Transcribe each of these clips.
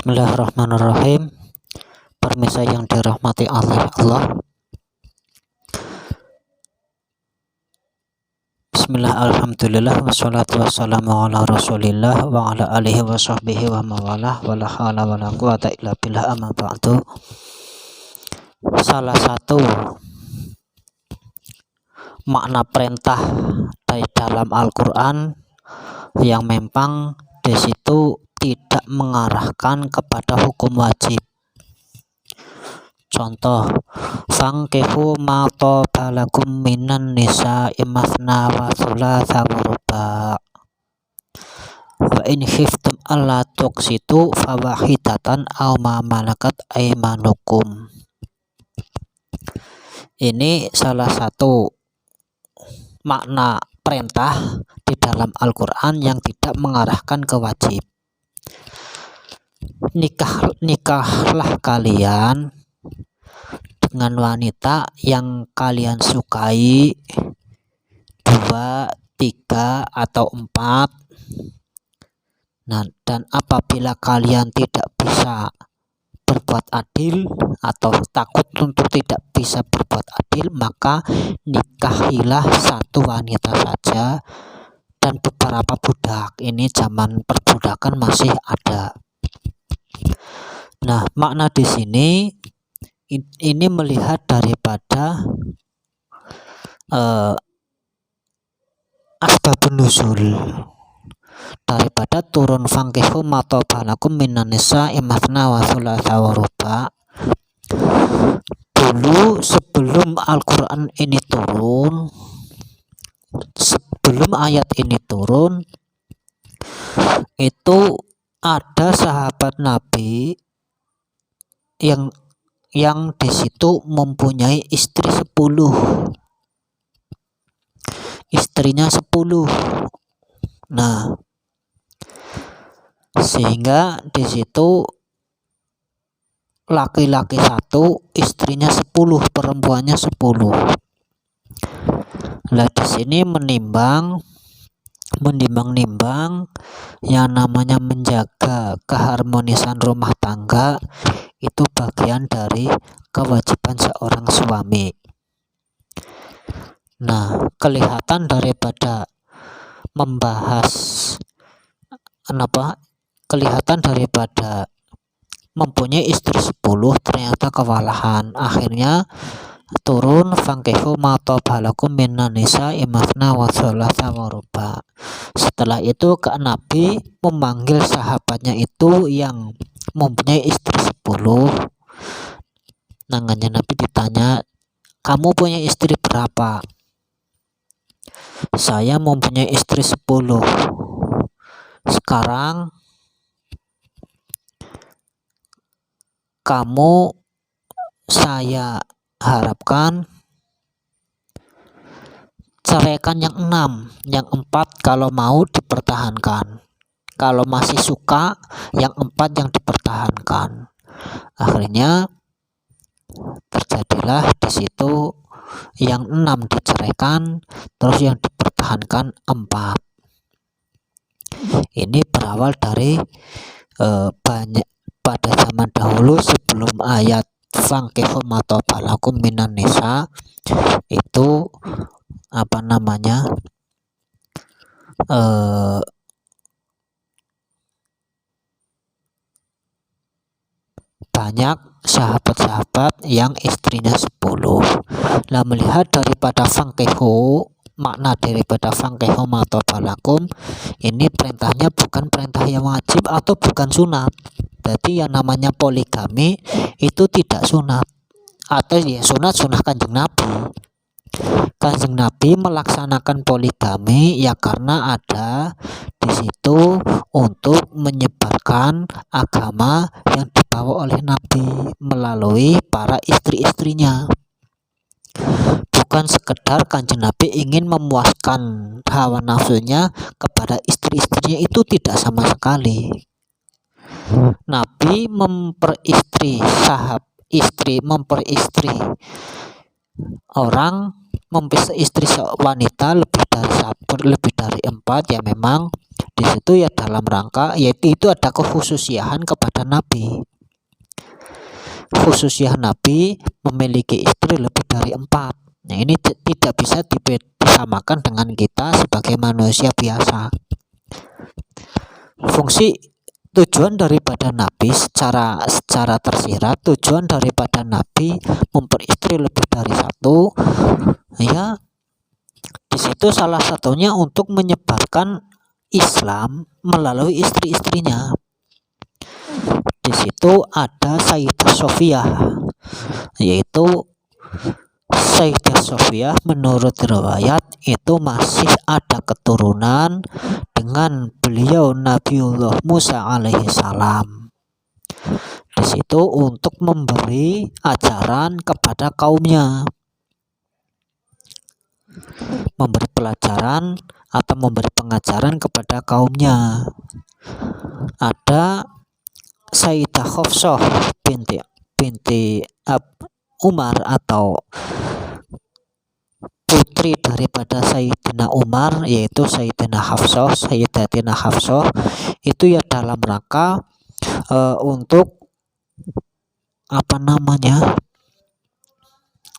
Bismillahirrahmanirrahim. Permisa yang dirahmati Allah. Bismillah, alhamdulillah, wassalatu wassalamu ala rasulillah wa ala alihi wa sahbihi wa mawalah, wa la hawla wa la quwata illa billah, amma ba'du. Salah satu makna perintah dari dalam Al-Quran yang memang di situ tidak mengarahkan kepada hukum wajib. Contoh, fankihu ma taba lakum minan nisa'i mathna wa thulatha wa ruba' wa in khiftum alla tuqsitu fawahidatan aw ma malakat aymanukum. Ini salah satu makna perintah di dalam Al-Quran yang tidak mengarahkan ke wajib. Nikahlah kalian dengan wanita yang kalian sukai, 2, 3, atau 4. Nah, dan apabila kalian tidak bisa berbuat adil atau takut untuk tidak bisa berbuat adil, maka nikahilah satu wanita saja dan beberapa budak. Ini zaman perbudakan masih ada. Nah, makna di sini ini melihat daripada asbabun nuzul, daripada turun fankihu ma taba lakum minan nisa'i mathna wa thulatha wa ruba'. Dulu sebelum Al-Quran ini turun, sebelum ayat ini turun, itu ada sahabat Nabi yang di situ mempunyai istri 10. Istrinya 10. Nah, sehingga di situ laki-laki 1, istrinya 10, perempuannya 10. Nah, di sini menimbang yang namanya menjaga keharmonisan rumah tangga itu bagian dari kewajiban seorang suami. Nah, kelihatan daripada mempunyai istri 10 ternyata kewalahan. Akhirnya turun fankihu ma taba lakum minan nisa'i mathna wa thulatha wa ruba'. Setelah itu Nabi memanggil sahabatnya itu yang mempunyai istri 10. Nangannya Nabi ditanya, kamu punya istri berapa? Saya mempunyai istri 10. Sekarang kamu, saya harapkan ceraikan yang 6, yang 4 kalau mau dipertahankan. Kalau masih suka, yang 4 yang dipertahankan. Akhirnya terjadilah di situ yang 6 diceraikan, terus yang dipertahankan 4. Ini berawal dari banyak pada zaman dahulu sebelum ayat fankihu ma taba lakum minan nisa itu banyak sahabat-sahabat yang istrinya 10. Nah, melihat daripada fankihu, makna daripada fankihu ma taba lakum, ini perintahnya bukan perintah yang wajib atau bukan sunat. Jadi yang namanya poligami itu tidak sunat, atau ya sunat Kanjeng Nabi. Kanjeng Nabi melaksanakan poligami ya karena ada di situ untuk menyebarkan agama yang dibawa oleh Nabi melalui para istri-istrinya. Bukan sekedar Kanjeng Nabi ingin memuaskan hawa nafsunya kepada istri-istrinya, itu tidak sama sekali. Nabi memperistri wanita lebih dari 4 ya memang Di situ ya dalam rangka yaitu itu ada kekhususiaan kepada Nabi. Khususiah Nabi memiliki istri lebih dari 4. Nah, ini tidak bisa disamakan dengan kita sebagai manusia biasa. Fungsi tujuan daripada Nabi secara tersirat, tujuan daripada Nabi memperistri lebih dari 1, ya di situ salah satunya untuk menyebarkan Islam melalui istri-istrinya. Di situ ada Sayyidah Sofiyah, yaitu Sayyidah Sofiyah menurut riwayat itu masih ada keturunan dengan beliau Nabiullah Musa alaihi salam. Di situ untuk memberi ajaran kepada kaumnya, memberi pelajaran atau memberi pengajaran kepada kaumnya. Ada Sayyidah Hafsah binti Umar atau putri daripada Sayyidina Umar, yaitu Sayyidatina Hafsah itu ya dalam rangka untuk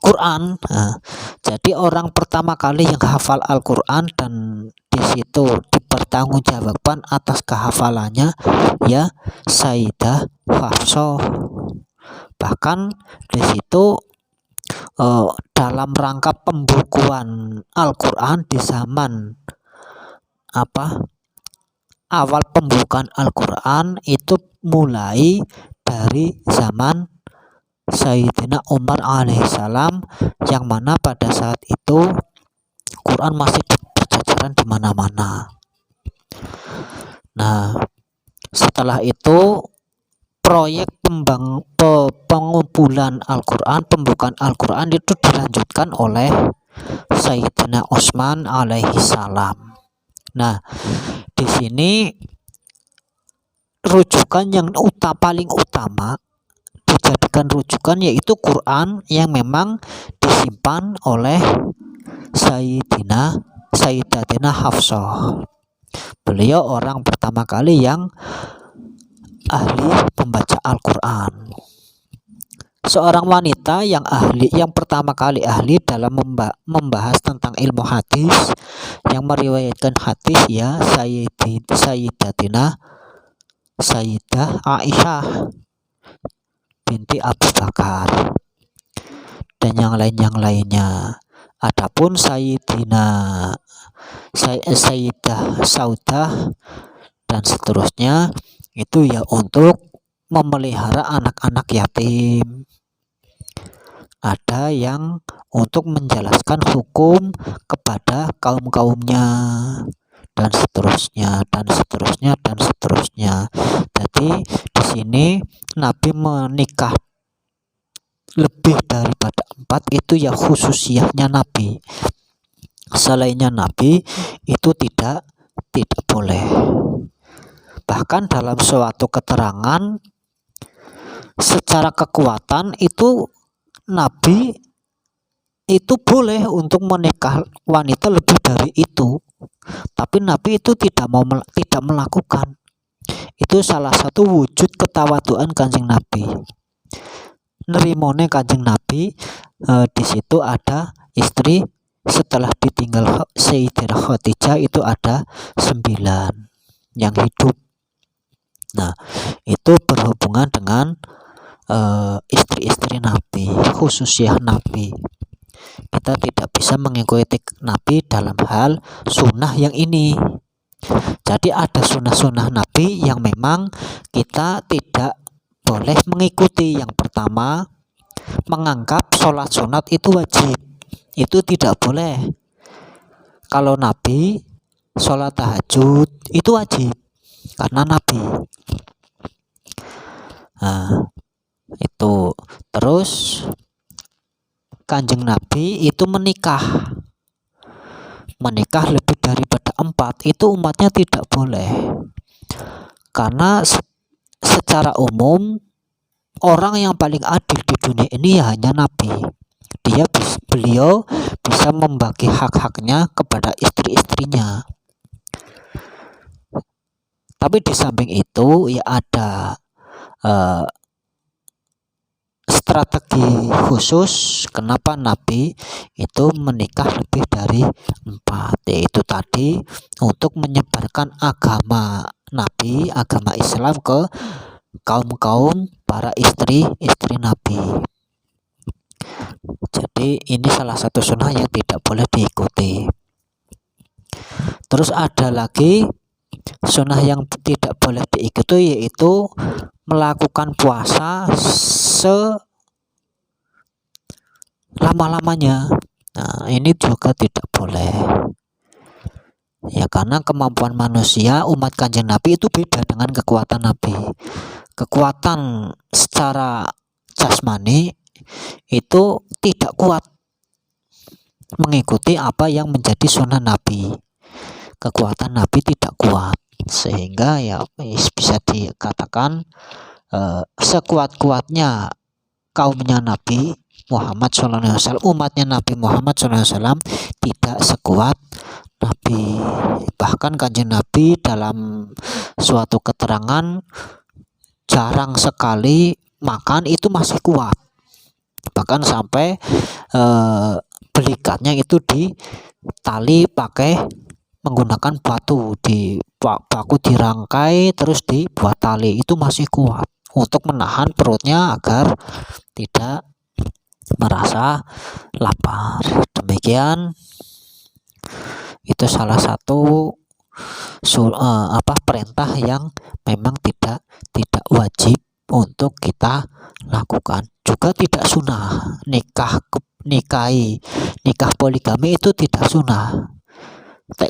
Quran. Nah, jadi orang pertama kali yang hafal Al-Quran dan di situ dipertanggungjawabkan atas kehafalannya ya Sayyidah Hafsah. Bahkan di situ dalam rangka pembukuan Al-Quran di zaman awal pembukaan Al-Quran itu mulai dari zaman Sayyidina Umar alaihissalam, yang mana pada saat itu Quran masih berjajaran di mana-mana. Nah, setelah itu proyek pengumpulan Al-Quran, pembukaan Al-Quran itu dilanjutkan oleh Sayyidina Utsman alaihissalam. Nah, di sini rujukan yang paling utama dijadikan rujukan yaitu Quran yang memang disimpan oleh Sayyidatina Hafsah. Beliau orang pertama kali yang ahli membaca Al-Quran. Seorang wanita yang pertama kali ahli dalam membahas tentang ilmu hadis, yang meriwayatkan hadis ya Sayyidah Aisyah binti Abu Bakar dan yang lainnya. Adapun Sayyidah Saudah dan seterusnya itu ya untuk memelihara anak-anak yatim. Ada yang untuk menjelaskan hukum kepada kaum-kaumnya dan seterusnya. Jadi di sini Nabi menikah lebih daripada 4 itu ya khususiyahnya Nabi. Selainnya Nabi itu tidak boleh. Bahkan dalam suatu keterangan secara kekuatan itu Nabi itu boleh untuk menikah wanita lebih dari itu, tapi Nabi itu tidak melakukan. Itu salah satu wujud ketawaduan Kanjeng Nabi. Nerimone Kanjeng Nabi di situ ada istri setelah ditinggal Sayyidah Khadijah itu ada 9 yang hidup. Nah, itu berhubungan dengan istri-istri Nabi, khususnya Nabi. Kita tidak bisa mengikuti Nabi dalam hal sunnah yang ini. Jadi ada sunnah-sunnah Nabi yang memang kita tidak boleh mengikuti. Yang pertama, menganggap sholat sunat itu wajib. Itu tidak boleh. Kalau Nabi sholat tahajud itu wajib karena Nabi. Nah, itu terus Kanjeng Nabi itu menikah lebih daripada 4 itu umatnya tidak boleh, karena secara umum orang yang paling adil di dunia ini ya hanya Nabi. Beliau bisa membagi hak-haknya kepada istri-istrinya. Tapi di samping itu ya ada strategi khusus kenapa Nabi itu menikah lebih dari 4, yaitu tadi untuk menyebarkan agama Nabi, agama Islam ke kaum-kaum para istri Nabi. Jadi ini salah satu sunnah yang tidak boleh diikuti. Terus ada lagi sunnah yang tidak boleh diikuti, yaitu melakukan puasa selama-lamanya. Nah, ini juga tidak boleh. Ya, karena kemampuan manusia umat Kanjeng Nabi itu beda dengan kekuatan Nabi. Kekuatan secara jasmani itu tidak kuat mengikuti apa yang menjadi sunnah Nabi. Kekuatan Nabi tidak kuat, sehingga ya bisa dikatakan sekuat-kuatnya kaumnya Nabi Muhammad SAW, umatnya Nabi Muhammad SAW tidak sekuat Nabi. Bahkan Kanjeng Nabi dalam suatu keterangan jarang sekali makan itu masih kuat, bahkan sampai belikatnya itu ditali pakai menggunakan batu, di baku dirangkai terus dibuat tali, itu masih kuat untuk menahan perutnya agar tidak merasa lapar. Demikian, itu salah satu perintah yang memang tidak wajib untuk kita lakukan. Juga tidak sunnah. Nikah poligami itu tidak sunnah.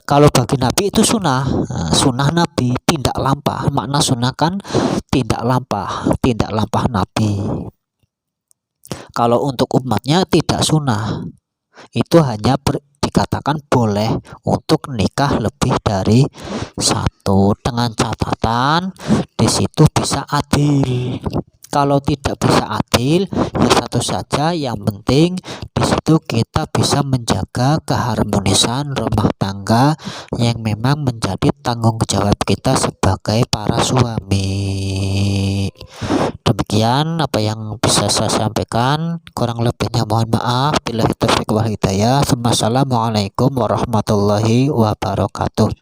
Kalau bagi Nabi itu sunnah. Sunnah Nabi, tindak lampah. Makna sunnah kan tindak lampah Nabi. Kalau untuk umatnya tidak sunnah, itu hanya dikatakan boleh untuk nikah lebih dari 1, dengan catatan di situ bisa adil. Kalau tidak bisa adil, ya satu saja, yang penting di situ kita bisa menjaga keharmonisan rumah tangga yang memang menjadi tanggung jawab kita sebagai para suami. Demikian apa yang bisa saya sampaikan, kurang lebihnya mohon maaf. Billahi taufiq wal hidayah. Assalamualaikum warahmatullahi wabarakatuh.